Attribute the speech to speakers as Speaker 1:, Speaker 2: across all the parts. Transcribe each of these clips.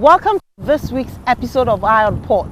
Speaker 1: Welcome to this week's episode of Eye on Port.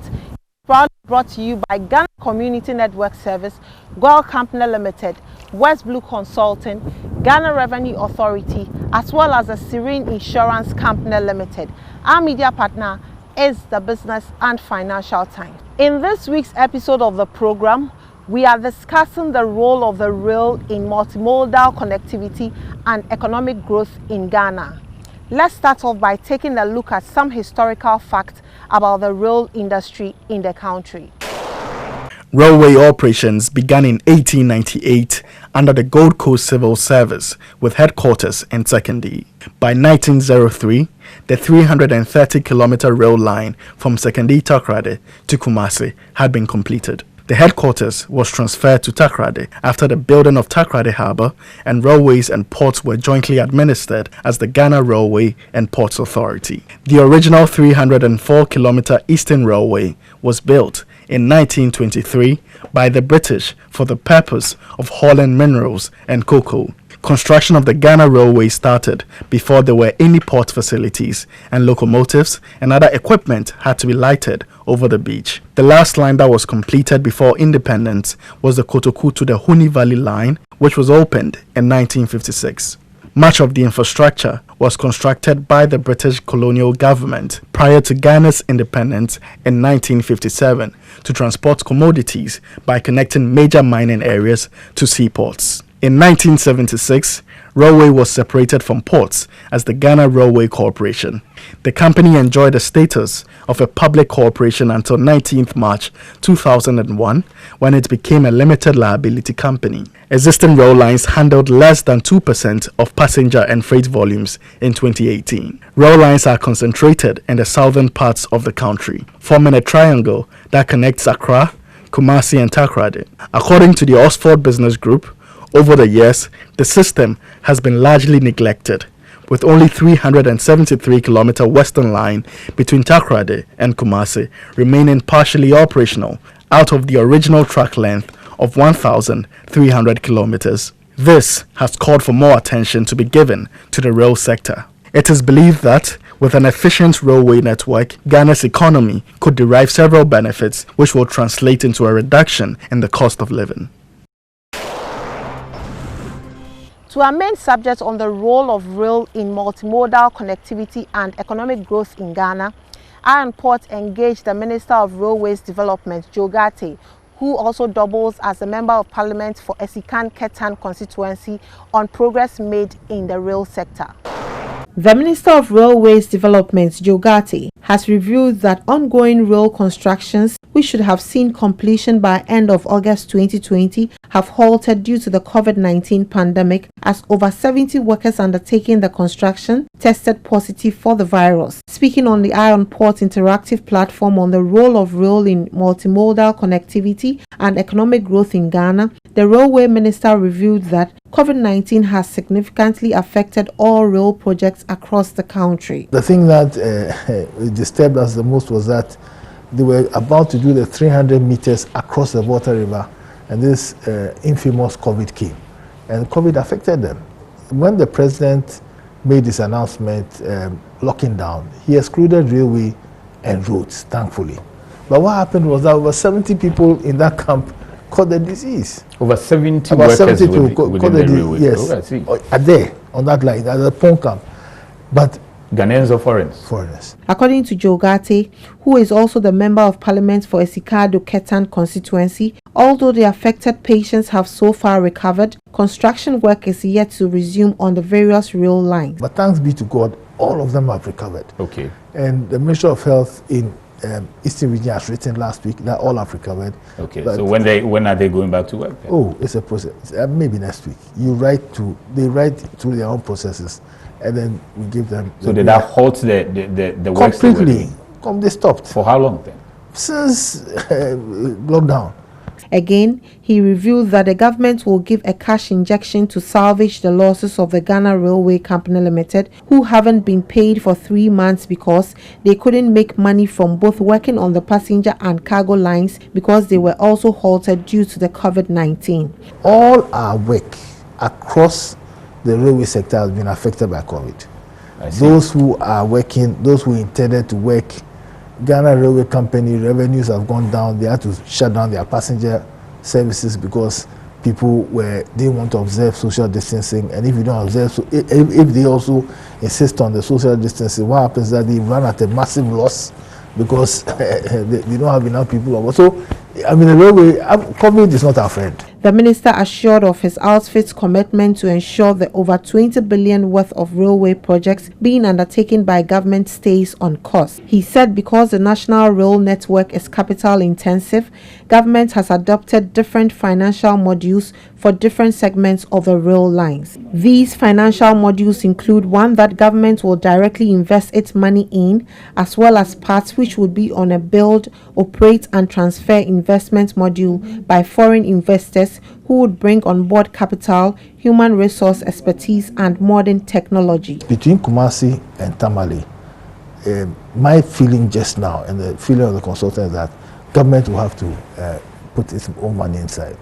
Speaker 1: Proudly brought to you by Ghana Community Network Service, Goil Company Limited, West Blue Consulting, Ghana Revenue Authority, as well as the Serene Insurance Company Limited. Our media partner is the Business and Financial Times. In this week's episode of the program, we are discussing the role of the rail in multimodal connectivity and economic growth in Ghana. Let's start off by taking a look at some historical facts about the rail industry in the country.
Speaker 2: Railway operations began in 1898 under the Gold Coast Civil Service with headquarters in Sekindi. By 1903, the 330-kilometer rail line from Sekindi Takoradi to Kumasi had been completed. The headquarters was transferred to Takoradi after the building of Takoradi Harbour, and railways and ports were jointly administered as the Ghana Railway and Ports Authority. The original 304-kilometer Eastern Railway was built in 1923 by the British for the purpose of hauling minerals and cocoa. Construction of the Ghana Railway started before there were any port facilities, and locomotives and other equipment had to be lighted over the beach. The last line that was completed before independence was the Kotoku to the Huni Valley line, which was opened in 1956. Much of the infrastructure was constructed by the British colonial government prior to Ghana's independence in 1957 to transport commodities by connecting major mining areas to seaports. In 1976, railway was separated from ports as the Ghana Railway Corporation. The company enjoyed the status of a public corporation until 19th March 2001, when it became a limited liability company. Existing rail lines handled less than 2% of passenger and freight volumes in 2018. Rail lines are concentrated in the southern parts of the country, forming a triangle that connects Accra, Kumasi and Takoradi. According to the Oxford Business Group, over the years, the system has been largely neglected, with only 373-kilometer western line between Takoradi and Kumasi remaining partially operational out of the original track length of 1,300 kilometers. This has called for more attention to be given to the rail sector. It is believed that with an efficient railway network, Ghana's economy could derive several benefits which will translate into a reduction in the cost of living.
Speaker 1: To our main subject on the role of rail in multimodal connectivity and economic growth in Ghana, Eye on Port engaged the Minister of Railways Development, Joe Gate, who also doubles as a Member of Parliament for Esikan-Ketan constituency, on progress made in the rail sector. The Minister of Railways Development, Joe Gate, has revealed that ongoing rail constructions, which should have seen completion by end of August 2020, have halted due to the COVID-19 pandemic, as over 70 workers undertaking the construction tested positive for the virus. Speaking on the Eye on Port interactive platform on the role of rail in multimodal connectivity and economic growth in Ghana, the Railway Minister revealed that COVID-19 has significantly affected all rail projects across the country.
Speaker 3: The thing that disturbed us the most was that they were about to do the 300 meters across the Water River, and this infamous COVID came, and COVID affected them. When the president made this announcement, locking down, he excluded railway and roads, thankfully. But what happened was that over 70 people in that camp caught the disease.
Speaker 4: Over 70
Speaker 3: About
Speaker 4: workers
Speaker 3: 70 people
Speaker 4: within
Speaker 3: the
Speaker 4: the railway.
Speaker 3: yes,
Speaker 4: Oh, I see.
Speaker 3: are there on that line at the Pong camp. But
Speaker 4: Ghanaians or foreigners?
Speaker 3: foreigners.
Speaker 1: According to Joe Gate, who is also the Member of Parliament for Esikan-Ketan constituency, although the affected patients have so far recovered, construction work is yet to resume on the various rail lines.
Speaker 3: But thanks be to God, all of them have recovered.
Speaker 4: Okay.
Speaker 3: And the Minister of Health in Eastern Region has written last week that all have recovered.
Speaker 4: Okay.
Speaker 3: But
Speaker 4: So when are they going back to work then?
Speaker 3: oh, it's a process. Maybe next week. They write through their own processes, and then we give them.
Speaker 4: So did that halt the works they were
Speaker 3: completely?
Speaker 4: doing?
Speaker 3: They stopped
Speaker 4: For how long then?
Speaker 3: since lockdown.
Speaker 1: Again, he revealed that the government will give a cash injection to salvage the losses of the Ghana Railway Company Limited, who haven't been paid for 3 months because they couldn't make money from both working on the passenger and cargo lines because they were also halted due to the COVID-19.
Speaker 3: All our work across the railway sector has been affected by COVID. Those who are working, those who intended to work, Ghana Railway Company revenues have gone down. They had to shut down their passenger services because people didn't want to observe social distancing. And if you don't observe, if they also insist on the social distancing, what happens is that they run at a massive loss because they don't have enough people. So, I mean, the railway, COVID is not our friend.
Speaker 1: The minister assured of his outfit's commitment to ensure the over 20 billion worth of railway projects being undertaken by government stays on course. He said because the national rail network is capital intensive, government has adopted different financial modules for different segments of the rail lines. These financial modules include one that government will directly invest its money in, as well as parts which would be on a build, operate and transfer investment module by foreign investors who would bring on board capital, human resource expertise and modern technology.
Speaker 3: Between Kumasi and Tamale, my feeling just now and the feeling of the consultant is that government will have to put its own money inside.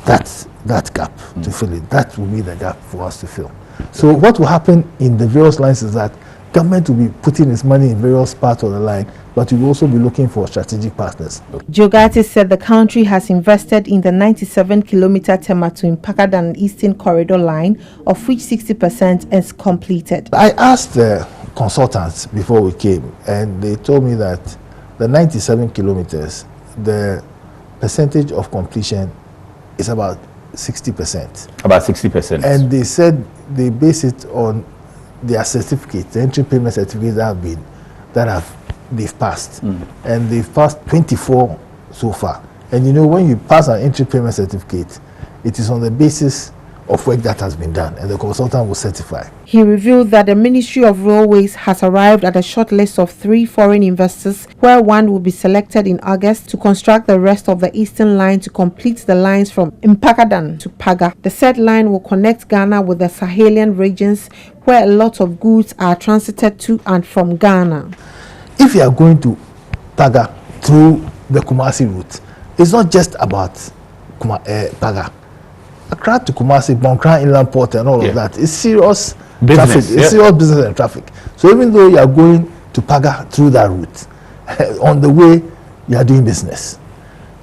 Speaker 3: That's that gap to fill it. That will be the gap for us to fill. So what will happen in the various lines is that government will be putting its money in various parts of the line, but we will also be looking for strategic partners.
Speaker 1: Jogati said the country has invested in the 97-kilometer Tema to Mpakadan Eastern Corridor line, of which 60% is completed.
Speaker 3: I asked the consultants before we came, and they told me that the 97 kilometers, the percentage of completion is about 60%.
Speaker 4: About 60%.
Speaker 3: And they said they base it on their certificates, the entry payment certificates they've passed. And they've passed 24 so far. And you know, when you pass an entry payment certificate, it is on the basis of work that has been done, and the consultant will certify.
Speaker 1: He revealed that the Ministry of Railways has arrived at a short list of 3 foreign investors, where one will be selected in August to construct the rest of the eastern line to complete the lines from Mpakadan to Paga. The said line will connect Ghana with the Sahelian regions, where a lot of goods are transited to and from Ghana.
Speaker 3: If you are going to Paga through the Kumasi route, it's not just about Paga. Accra to Kumasi, Bonkran Inland Port and all of that. It's serious business, traffic. It's serious business and traffic. So even though you are going to Paga through that route, on the way you are doing business.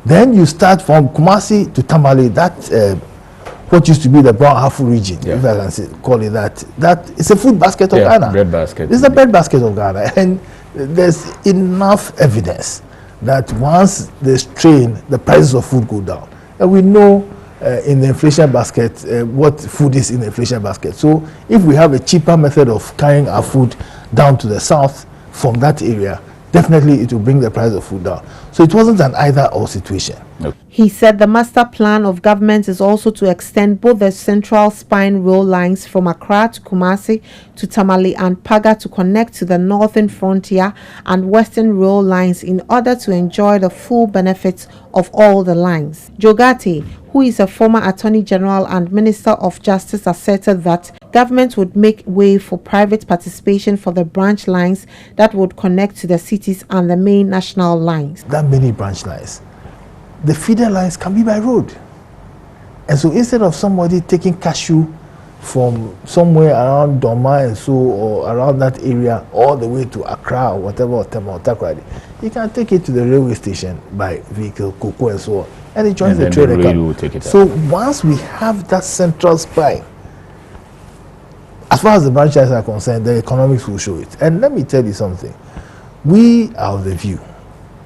Speaker 3: Then you start from Kumasi to Tamale, that what used to be the Brown Hafu region, if I can call it that. That is a food basket of Ghana.
Speaker 4: Bread basket.
Speaker 3: It's a bread basket of Ghana. And there's enough evidence that once they strain, the prices of food go down. And we know in the inflation basket what food is in the inflation basket. So if we have a cheaper method of carrying our food down to the south from that area, definitely it will bring the price of food down. So it wasn't an either or situation.
Speaker 4: Nope.
Speaker 1: He said the master plan of government is also to extend both the central spine rail lines from Accra to Kumasi to Tamale and Paga to connect to the northern frontier and western rail lines in order to enjoy the full benefits of all the lines. Jogati, who is a former Attorney General and Minister of Justice, asserted that government would make way for private participation for the branch lines that would connect to the cities and the main national lines.
Speaker 3: That many branch lines. The feeder lines can be by road. And so instead of somebody taking cashew from somewhere around Doma and so, or around that area, all the way to Accra or whatever, or Takoradi, he can take it to the railway station by vehicle, cocoa and so on, and it joins the train. So once we have that central spine, as far as the branch lines are concerned, the economics will show it. And let me tell you something. We are of the view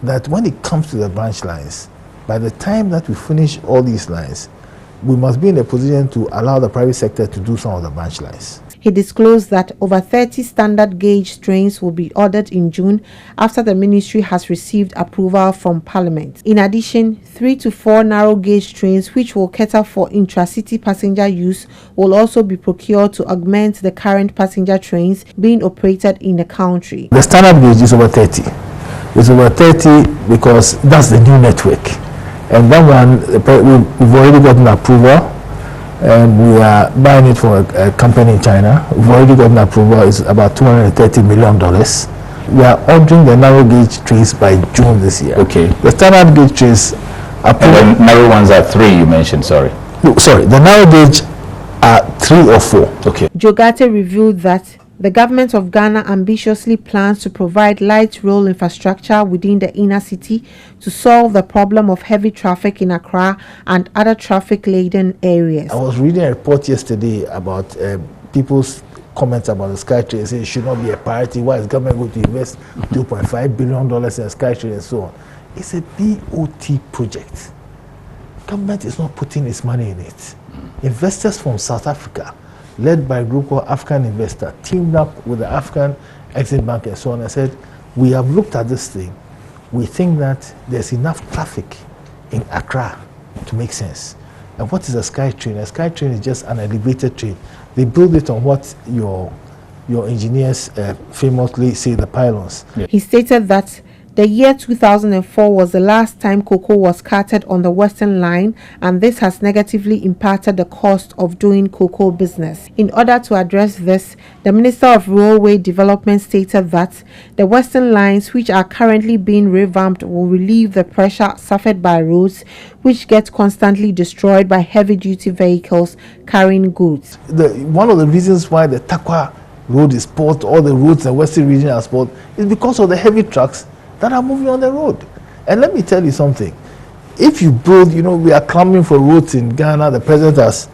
Speaker 3: that when it comes to the branch lines, by the time that we finish all these lines, we must be in a position to allow the private sector to do some of the branch lines.
Speaker 1: He disclosed that over 30 standard gauge trains will be ordered in June after the ministry has received approval from Parliament. In addition, 3 to 4 narrow gauge trains which will cater for intracity passenger use will also be procured to augment the current passenger trains being operated in the country.
Speaker 3: The standard gauge is over 30. It's over 30 because that's the new network. And that one, we've already gotten approval, and we are buying it for a company in China. We've already gotten approval. It's about $230 million. We are ordering the narrow gauge trains by June this year.
Speaker 4: Okay.
Speaker 3: The standard gauge trains are...
Speaker 4: And the narrow ones are 3, you mentioned, sorry.
Speaker 3: No, sorry, the narrow gauge are 3 or 4.
Speaker 4: Okay.
Speaker 1: Jogate revealed that The government of Ghana ambitiously plans to provide light rail infrastructure within the inner city to solve the problem of heavy traffic in Accra and other traffic-laden areas.
Speaker 3: I was reading a report yesterday about people's comments about the SkyTrain, saying it should not be a priority. Why is government going to invest $2.5 billion in SkyTrain and so on? It's a BOT project. Government is not putting its money in it. Investors from South Africa, led by a group called African Investor, teamed up with the African Exim Bank and so on and said, we have looked at this thing. We think that there's enough traffic in Accra to make sense. And what is a SkyTrain? A SkyTrain is just an elevated train. They build it on what your engineers famously say, the pylons.
Speaker 1: Yeah. He stated that the year 2004 was the last time cocoa was carted on the Western Line, and this has negatively impacted the cost of doing cocoa business. In order to address this, the Minister of Railway Development stated that the Western Lines, which are currently being revamped, will relieve the pressure suffered by roads which get constantly destroyed by heavy-duty vehicles carrying goods.
Speaker 3: One of the reasons why the Takwa road is spoiled, all the roads in the Western region are spoiled, is because of the heavy trucks that are moving on the road. And let me tell you something. If you build, we are clamoring for roads in Ghana. The president has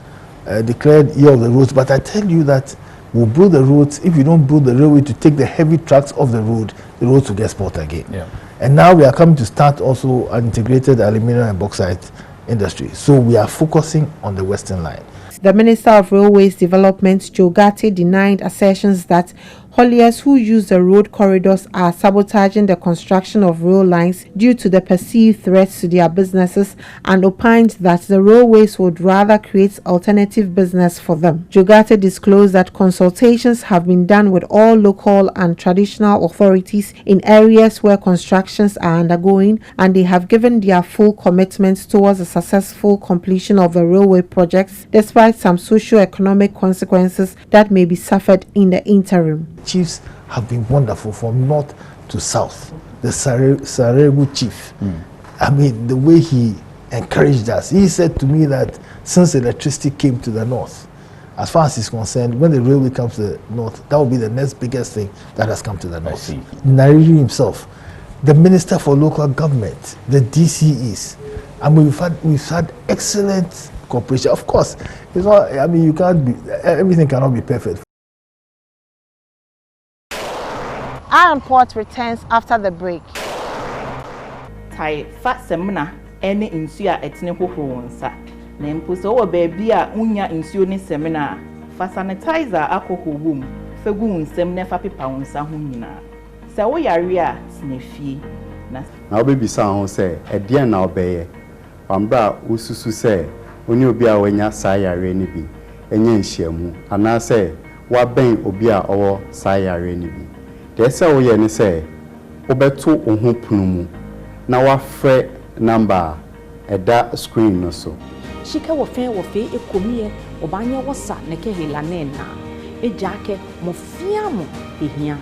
Speaker 3: declared year of the roads. But I tell you that we'll build the roads. If you don't build the railway to take the heavy trucks off the roads will get spoiled again. Yeah. And now we are coming to start also an integrated aluminum and bauxite industry. So we are focusing on the Western Line.
Speaker 1: The Minister of Railways Development, Jogate, denied assertions that hauliers who use the road corridors are sabotaging the construction of rail lines due to the perceived threats to their businesses, and opined that the railways would rather create alternative business for them. Jogate disclosed that consultations have been done with all local and traditional authorities in areas where constructions are undergoing, and they have given their full commitment towards the successful completion of the railway projects, despite some socio-economic consequences that may be suffered in the interim.
Speaker 3: Chiefs have been wonderful from north to south. The Sarajevo chief, I mean, the way he encouraged us. He said to me that since electricity came to the north, as far as he's concerned, when the railway comes to the north, that will be the next biggest thing that has come to the north. Nariri himself, the Minister for Local Government, the DCEs, I mean, we've had excellent cooperation. Of course, it's not, I mean, everything cannot be perfect.
Speaker 1: Iron Port returns after the break.
Speaker 5: Tai fa semna ene insu a etene hohoro nsa. Na mpo so wo baabi a unya insu ne semna fa sanitizer akoho wom fa gu nsem ne fa pepa nsa ho nyina. Se wo yare a snefie na
Speaker 6: obebi sa ho se ede na obeye. Ambra ususu se oni obi a wanya sa yare ne bi enye nhyiamu ana se wa ben obi a owo sa yare ne bi. Desa wo ye ne se obeto ohun punumu na wa frɛ number eda screen no so.
Speaker 7: Shika wo fe ekomiye obanya wosa ne ke helane na ejake mo fia mo ehia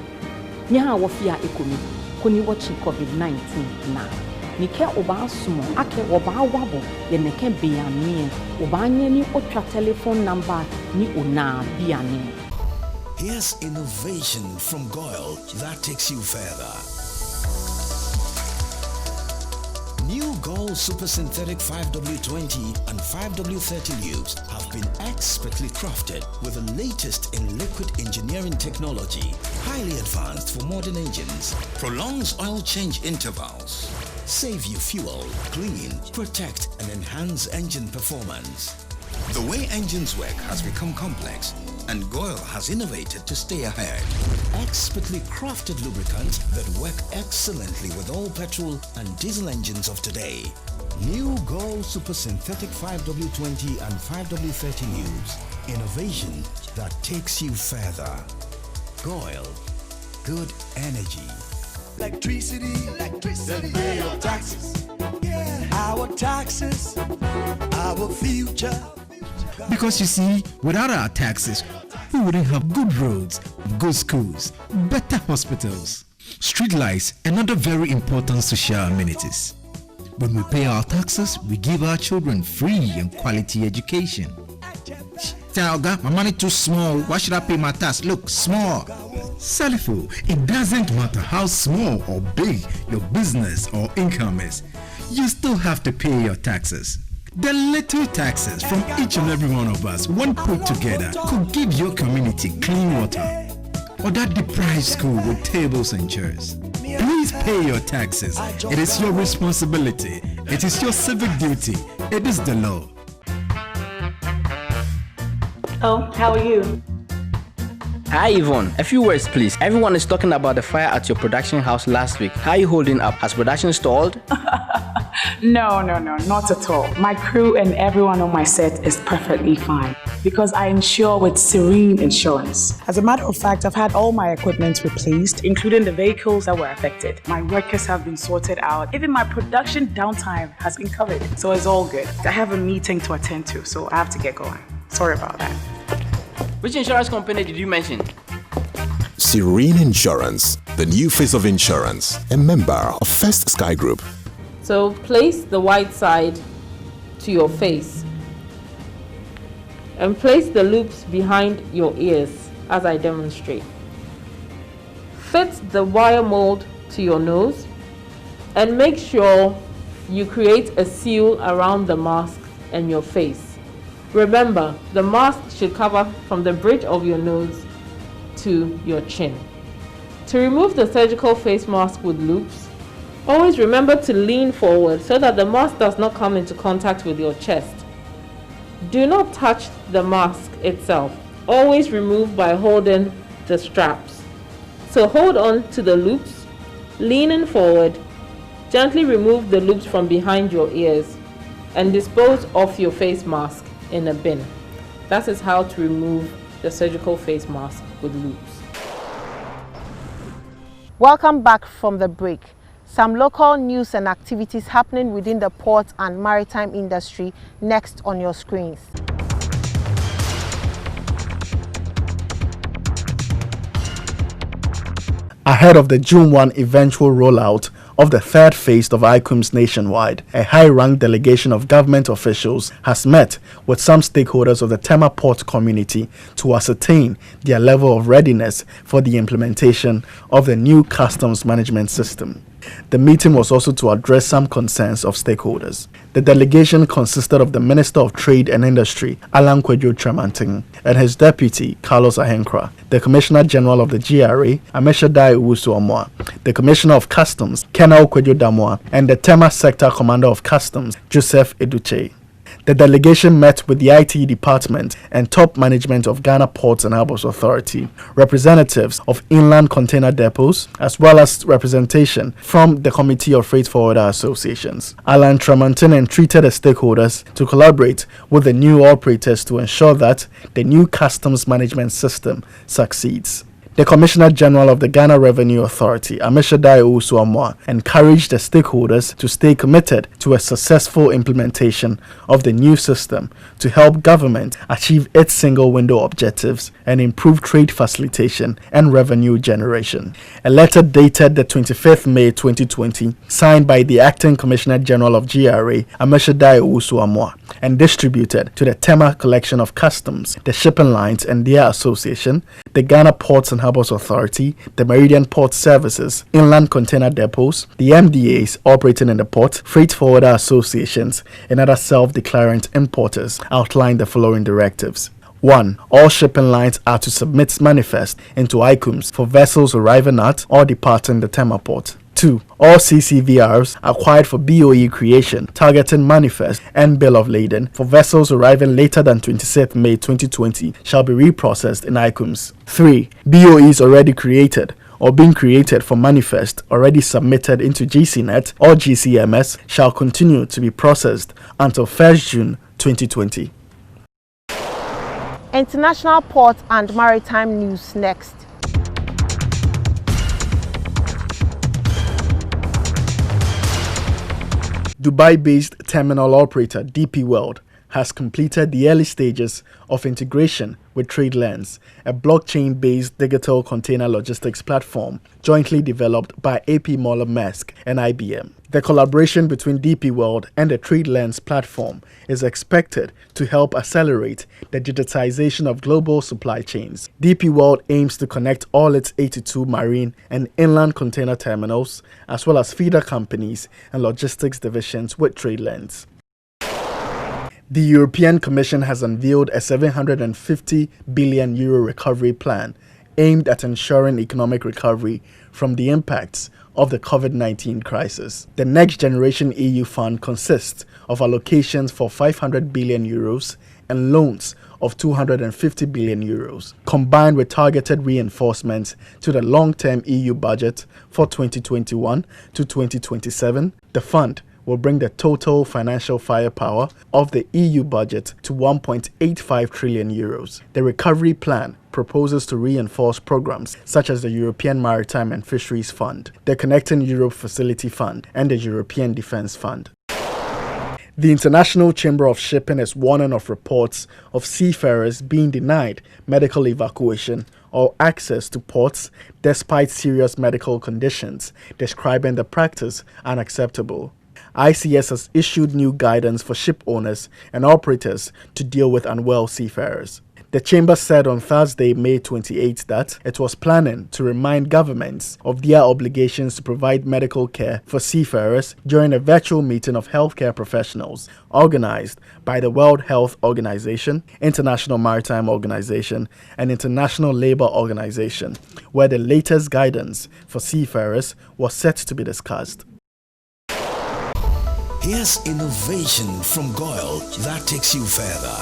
Speaker 7: nya wo fia ekomi koni wo chi COVID-19 na nike oba sumo ake oba wabo ye neke biane obanya ni otwa telephone number ni ona biane.
Speaker 8: Here's innovation from Goyle that takes you further. New Goyle Super Synthetic 5W20 and 5W30 lubes have been expertly crafted with the latest in liquid engineering technology, highly advanced for modern engines, prolongs oil change intervals, save you fuel, clean, protect and enhance engine performance. The way engines work has become complex, and Goyle has innovated to stay ahead. Expertly crafted lubricants that work excellently with all petrol and diesel engines of today. New Goyle Super Synthetic 5W20 and 5W30 lubes. Innovation that takes you further. Goyle. Good energy.
Speaker 9: Electricity. Then pay your taxes. Yeah. Our taxes. Our future.
Speaker 10: Because you see, without our taxes, we wouldn't have good roads, good schools, better hospitals, street lights, and other very important social amenities. When we pay our taxes, we give our children free and quality education. My money too small. Why should I pay my tax? Look, small. Salifo, it doesn't matter how small or big your business or income is. You still have to pay your taxes. The little taxes from each and every one of us, when put together, could give your community clean water or that deprived school with tables and chairs. Please pay your taxes. It is your responsibility. It is your civic duty. It is the law.
Speaker 11: Oh, how are you?
Speaker 12: Hi Yvonne, a few words please. Everyone is talking about the fire at your production house last week. How are you holding up? Has production stalled?
Speaker 11: No, not at all. My crew and everyone on my set is perfectly fine because I insure with Serene Insurance. As a matter of fact, I've had all my equipment replaced, including the vehicles that were affected. My workers have been sorted out. Even my production downtime has been covered. So it's all good. I have a meeting to attend to, so I have to get going. Sorry about that.
Speaker 12: Which insurance company did you mention?
Speaker 13: Serene Insurance, the new face of insurance, a member of First Sky Group.
Speaker 14: So place the white side to your face and place the loops behind your ears as I demonstrate. Fit the wire mold to your nose and make sure you create a seal around the mask and your face. Remember, the mask should cover from the bridge of your nose to your chin. To remove the surgical face mask with loops, always remember to lean forward so that the mask does not come into contact with your chest. Do not touch the mask itself. Always remove by holding the straps. So hold on to the loops, leaning forward, gently remove the loops from behind your ears and dispose of your face mask in a bin. That is how to remove the surgical face mask with loops.
Speaker 1: Welcome back from the break. Some local news and activities happening within the port and maritime industry next on your screens.
Speaker 2: Ahead of the June 1 eventual rollout of the third phase of ICUMS nationwide, a high-ranked delegation of government officials has met with some stakeholders of the Tema Port community to ascertain their level of readiness for the implementation of the new customs management system. The meeting was also to address some concerns of stakeholders. The delegation consisted of the Minister of Trade and Industry, Alan Kwadwo Tremantin, and his deputy, Carlos Ahenkra, the Commissioner General of the GRA, Ameshadai Owusu-Omoa, the Commissioner of Customs, Kenal Kwadwo Damoa, and the Tema Sector Commander of Customs, Joseph Eduche. The delegation met with the IT department and top management of Ghana Ports and Harbours Authority, representatives of inland container depots, as well as representation from the Committee of Freight Forwarder Associations. Alan Tremantin entreated the stakeholders to collaborate with the new operators to ensure that the new customs management system succeeds. The Commissioner General of the Ghana Revenue Authority, Ameshadai Owusu-Omoa, encouraged the stakeholders to stay committed to a successful implementation of the new system to help government achieve its single window objectives and improve trade facilitation and revenue generation. A letter dated the 25th May 2020, signed by the Acting Commissioner General of GRA, Ameshadai Owusu-Omoa, and distributed to the Tema Collection of Customs, the shipping lines and their association, the Ghana Ports and Harbours Authority, the Meridian Port Services, inland container depots, the MDAs operating in the port, freight forwarder associations, and other self-declarant importers outlined the following directives. 1. All shipping lines are to submit manifest into ICUMS for vessels arriving at or departing the Tema port. 2. All CCVRs acquired for BOE creation, targeting manifest and bill of lading for vessels arriving later than 26th May 2020 shall be reprocessed in ICUMS. 3. BOEs already created or being created for manifest already submitted into GCNet or GCMS shall continue to be processed until 1st June 2020.
Speaker 1: International port and maritime news next.
Speaker 2: Dubai-based terminal operator DP World has completed the early stages of integration with TradeLens, a blockchain-based digital container logistics platform jointly developed by AP Moller Maersk and IBM. The collaboration between DP World and the TradeLens platform is expected to help accelerate the digitization of global supply chains. DP World aims to connect all its 82 marine and inland container terminals, as well as feeder companies and logistics divisions with TradeLens. The European Commission has unveiled a €750 billion recovery plan aimed at ensuring economic recovery from the impacts of the COVID-19 crisis. The Next Generation EU Fund consists of allocations for €500 billion and loans of €250 billion, combined with targeted reinforcements to the long-term EU budget for 2021 to 2027. The fund will bring the total financial firepower of the EU budget to €1.85 trillion. The recovery plan proposes to reinforce programs such as the European Maritime and Fisheries Fund, the Connecting Europe Facility Fund, and the European Defence Fund. The International Chamber of Shipping is warning of reports of seafarers being denied medical evacuation or access to ports despite serious medical conditions, describing the practice unacceptable. ICS has issued new guidance for ship owners and operators to deal with unwell seafarers. The Chamber said on Thursday, May 28, that it was planning to remind governments of their obligations to provide medical care for seafarers during a virtual meeting of healthcare professionals organized by the World Health Organization, International Maritime Organization, and International Labour Organization, where the latest guidance for seafarers was set to be discussed.
Speaker 8: Here's innovation from Goyle that takes you further.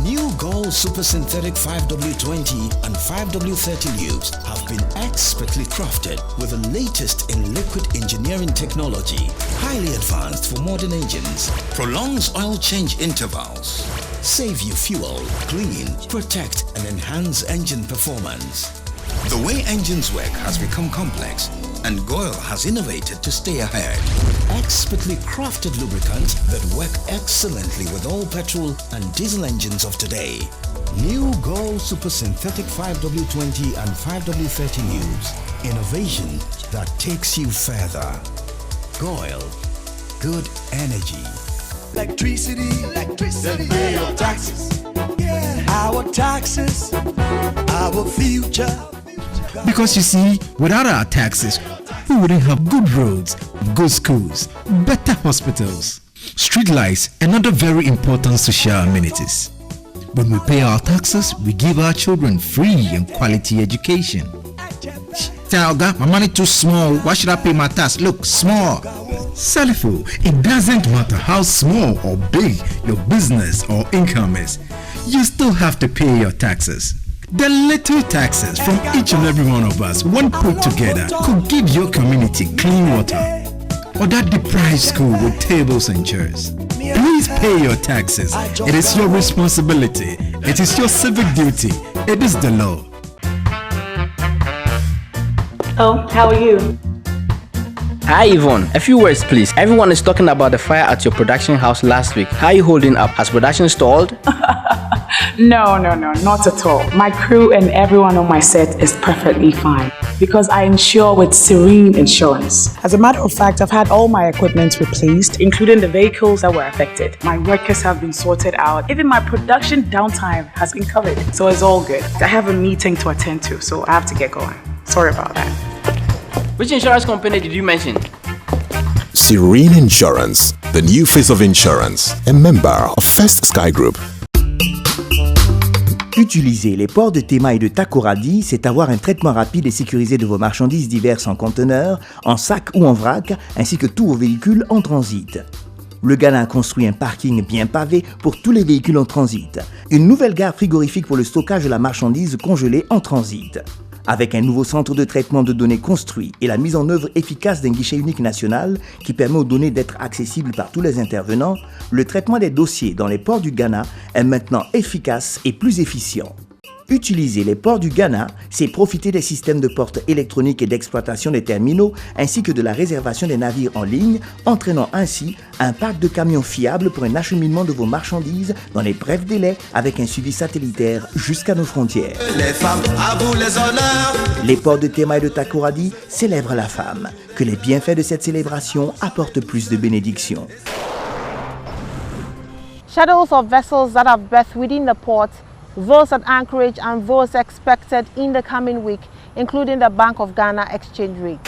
Speaker 8: New Goyle Super Synthetic 5W20 and 5W30 lubes have been expertly crafted with the latest in liquid engineering technology, highly advanced for modern engines, prolongs oil change intervals, save you fuel, clean, protect and enhance engine performance. The way engines work has become complex, and Goyle has innovated to stay ahead. Expertly crafted lubricants that work excellently with all petrol and diesel engines of today. New Goyle Super Synthetic 5W20 and 5W30 lubes. Innovation that takes you further. Goyle. Good energy.
Speaker 9: Electricity, then pay your taxes. Our taxes, our future.
Speaker 10: Because you see, without our taxes, we wouldn't have good roads, good schools, better hospitals, street lights, and other very important social amenities. When we pay our taxes, we give our children free and quality education. Talga, my money too small. Why should I pay my tax? Look, small. Salifo, it doesn't matter how small or big your business or income is. You still have to pay your taxes. The little taxes from each and every one of us, when put together, could give your community clean water or that deprived school with tables and chairs. Please pay your taxes. It is your responsibility. It is your civic duty. It is the law.
Speaker 11: Oh, how are you?
Speaker 12: Hi Yvonne, a few words please. Everyone is talking about the fire at your production house last week. How are you holding up? Has production stalled?
Speaker 11: No, not at all. My crew and everyone on my set is perfectly fine because I insure with Serene Insurance. As a matter of fact, I've had all my equipment replaced, including the vehicles that were affected. My workers have been sorted out. Even my production downtime has been covered. So it's all good. I have a meeting to attend to, so I have to get going. Sorry about that.
Speaker 12: Which insurance company did you mention?
Speaker 13: Serene Insurance, the new face of insurance, a member of First Sky Group.
Speaker 15: Utiliser les ports de Tema et de Takoradi, c'est avoir un traitement rapide et sécurisé de vos marchandises diverses en conteneurs, en sac ou en vrac, ainsi que tous vos véhicules en transit. Le Ghana a construit un parking bien pavé pour tous les véhicules en transit. Une nouvelle gare frigorifique pour le stockage de la marchandise congelée en transit. Avec un nouveau centre de traitement de données construit et la mise en œuvre efficace d'un guichet unique national qui permet aux données d'être accessibles par tous les intervenants, le traitement des dossiers dans les ports du Ghana est maintenant efficace et plus efficient. Utiliser les ports du Ghana, c'est profiter des systèmes de portes électroniques et d'exploitation des terminaux, ainsi que de la réservation des navires en ligne, entraînant ainsi un parc de camions fiable pour un acheminement de vos marchandises dans les brefs délais avec un suivi satellitaire jusqu'à nos frontières.
Speaker 9: Les femmes, à vous les honneurs.
Speaker 15: Les ports de Tema et de Takoradi célèbrent la femme. Que les bienfaits de cette célébration apportent plus de bénédictions.
Speaker 1: Schedules of vessels that have berthed within the port, those at anchorage and those expected in the coming week, including the Bank of Ghana exchange rate.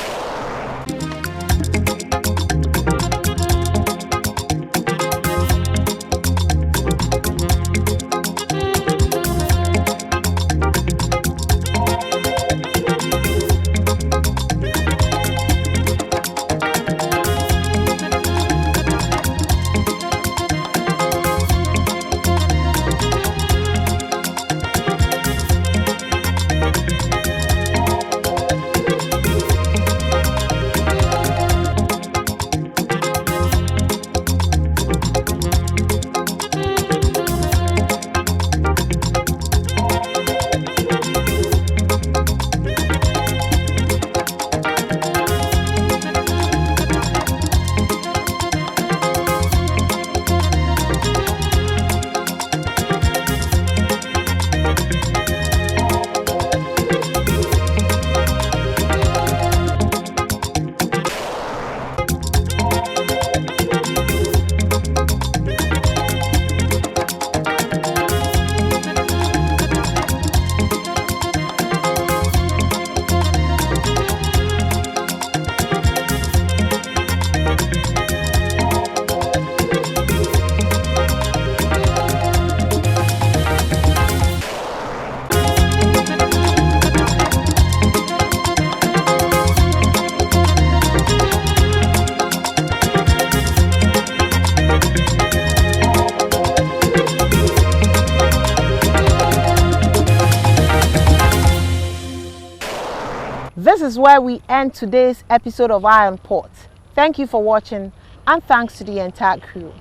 Speaker 1: This is where we end today's episode of Eye on Port. Thank you for watching, and thanks to the entire crew.